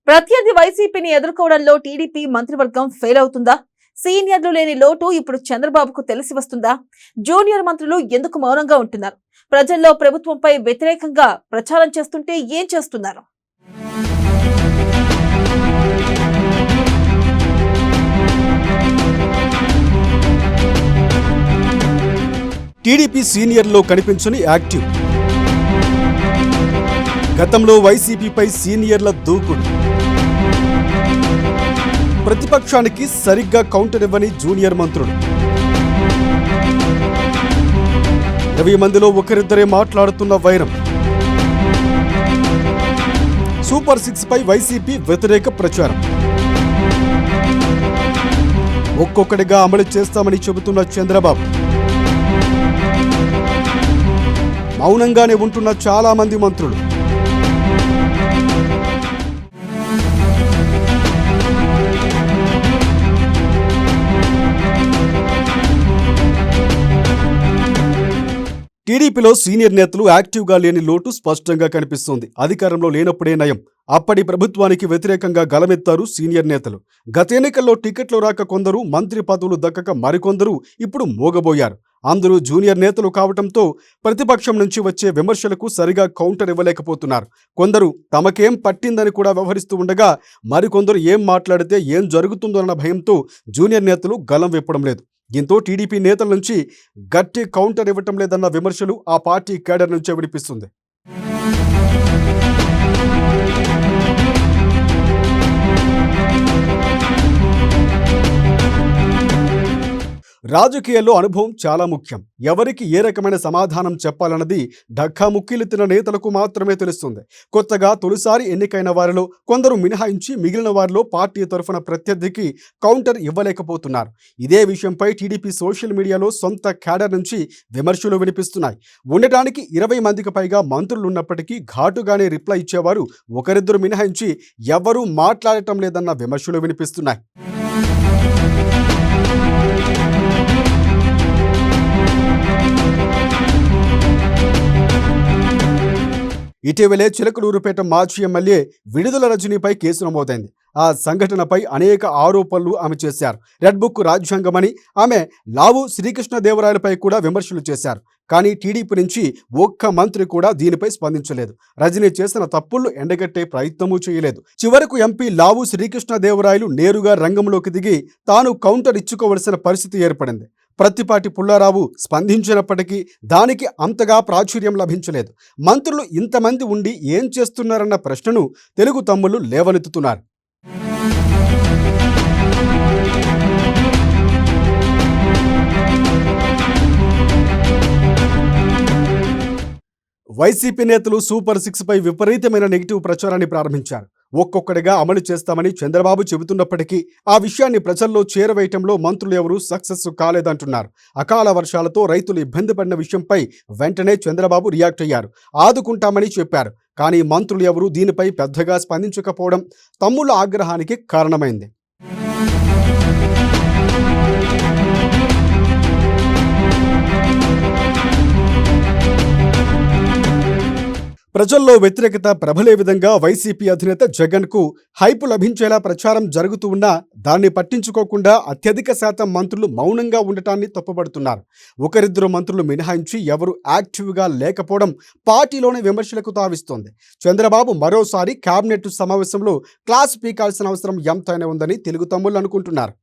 ప్రత్యర్థి వైసీపీని ఎదుర్కోవడంలో టీడీపీ మంత్రివర్గం ఫెయిల్ అవుతుందా? సీనియర్లు లేని లోటు ఇప్పుడు చంద్రబాబుకు తెలిసి వస్తుందా? జూనియర్ మంత్రులు ఎందుకు మౌనంగా ఉంటున్నారు? ప్రజల్లో ప్రభుత్వంపై వ్యతిరేకంగా ప్రచారం చేస్తుంటే ఏం చేస్తున్నారు? టీడీపీ సీనియర్లో కనిపించని యాక్టివ్. గతంలో వైసీపీపై సీనియర్ల దూకుడు. ప్రతిపక్షానికి సరిగ్గా కౌంటర్ ఇవ్వని జూనియర్ మంత్రులు. 20 మందిలో ఒకరిద్దరే మాట్లాడుతున్న వైరం. సూపర్ 6 పై వైసీపీ వ్యతిరేక ప్రచారం. ఒక్కొక్కటిగా అమలు చేస్తామని చెబుతున్న చంద్రబాబు. మౌనంగానే ఉంటున్న చాలా మంది మంత్రులు. టీడీపీలో సీనియర్ నేతలు యాక్టివ్గా లేని లోటు స్పష్టంగా కనిపిస్తోంది. అధికారంలో లేనప్పుడే నయం. అప్పటి ప్రభుత్వానికి వ్యతిరేకంగా గలమెత్తారు సీనియర్ నేతలు. గత ఎన్నికల్లో టికెట్లు రాక కొందరు, మంత్రి పదవులు దక్కక మరికొందరు ఇప్పుడు మోగబోయారు. అందరూ జూనియర్ నేతలు కావడంతో ప్రతిపక్షం నుంచి వచ్చే విమర్శలకు సరిగా కౌంటర్ ఇవ్వలేకపోతున్నారు. కొందరు తమకేం పట్టిందని కూడా వ్యవహరిస్తూ ఉండగా, మరికొందరు ఏం మాట్లాడితే ఏం జరుగుతుందో అన్న భయంతో జూనియర్ నేతలు గలం విప్పడం లేదు. దీంతో టీడీపీ నేతల నుంచి గట్టి కౌంటర్ ఇవ్వటం లేదన్న విమర్శలు ఆ పార్టీ కేడర్ నుంచే వినిపిస్తుంది. రాజకీయాల్లో అనుభవం చాలా ముఖ్యం. ఎవరికి ఏ రకమైన సమాధానం చెప్పాలన్నది ఢక్కా ముక్కిలెత్తిన నేతలకు మాత్రమే తెలుస్తుంది. కొత్తగా తొలిసారి ఎన్నికైన వారిలో కొందరు మినహాయించి మిగిలిన వారిలో పార్టీ తరఫున ప్రత్యర్థికి కౌంటర్ ఇవ్వలేకపోతున్నారు. ఇదే విషయంపై టీడీపీ సోషల్ మీడియాలో సొంత క్యాడర్ నుంచి విమర్శలు వినిపిస్తున్నాయి. ఉండటానికి 20 మందికి పైగా మంత్రులున్నప్పటికీ ఘాటుగానే రిప్లై ఇచ్చేవారు ఒకరిద్దరు మినహాయించి ఎవరూ మాట్లాడటం లేదన్న విమర్శలు వినిపిస్తున్నాయి. ఇటీవలే చిలకలూరుపేట మాజీ ఎమ్మెల్యే విడుదల రజనీపై కేసు నమోదైంది. ఆ సంఘటనపై అనేక ఆరోపణలు ఆమె చేశారు. రెడ్ బుక్ రాజ్యాంగమని ఆమె లావు శ్రీకృష్ణదేవరాయలపై కూడా విమర్శలు చేశారు. కానీ టీడీపీ నుంచి ఒక్క మంత్రి కూడా దీనిపై స్పందించలేదు. రజనీ చేసిన తప్పులను ఎండగట్టే ప్రయత్నమూ చేయలేదు. చివరకు ఎంపీ లావు శ్రీకృష్ణదేవరాయలు నేరుగా రంగంలోకి దిగి తాను కౌంటర్ ఇచ్చుకోవలసిన పరిస్థితి ఏర్పడింది. ప్రత్తిపాటి పుల్లారావు స్పందించినప్పటికీ దానికి అంతగా ప్రాచుర్యం లభించలేదు. మంత్రులు ఇంతమంది ఉండి ఏం చేస్తున్నారన్న ప్రశ్నను తెలుగు తమ్ముళ్లు లేవనెత్తుతున్నారు. వైసీపీ నేతలు సూపర్ 6 పై విపరీతమైన నెగిటివ్ ప్రచారాన్ని ప్రారంభించారు. ఒక్కొక్కటిగా అమలు చేస్తామని చంద్రబాబు చెబుతున్నప్పటికీ ఆ విషయాన్ని ప్రజల్లో చేరవేయటంలో మంత్రులు ఎవరూ సక్సెస్ కాలేదంటున్నారు. అకాల వర్షాలతో రైతులు ఇబ్బంది పడిన విషయంపై వెంటనే చంద్రబాబు రియాక్ట్ అయ్యారు. ఆదుకుంటామని చెప్పారు. కానీ మంత్రులు ఎవరూ దీనిపై పెద్దగా స్పందించకపోవడం తమ్ముళ్ల ఆగ్రహానికి కారణమైంది. ప్రజల్లో వ్యతిరేకత ప్రబలే విధంగా వైసీపీ అధినేత జగన్కు హైపు లభించేలా ప్రచారం జరుగుతూ ఉన్నా దాన్ని పట్టించుకోకుండా అత్యధిక శాతం మంత్రులు మౌనంగా ఉండటాన్ని తప్పుపడుతున్నారు. ఒకరిద్దరు మంత్రులు మినహాయించి ఎవరు యాక్టివ్గా లేకపోవడం పార్టీలోని విమర్శలకు తావిస్తోంది. చంద్రబాబు మరోసారి కేబినెట్ సమావేశంలో క్లాస్ పీకాల్సిన అవసరం ఎంతైనా ఉందని తెలుగు తమ్ముళ్లు అనుకుంటున్నారు.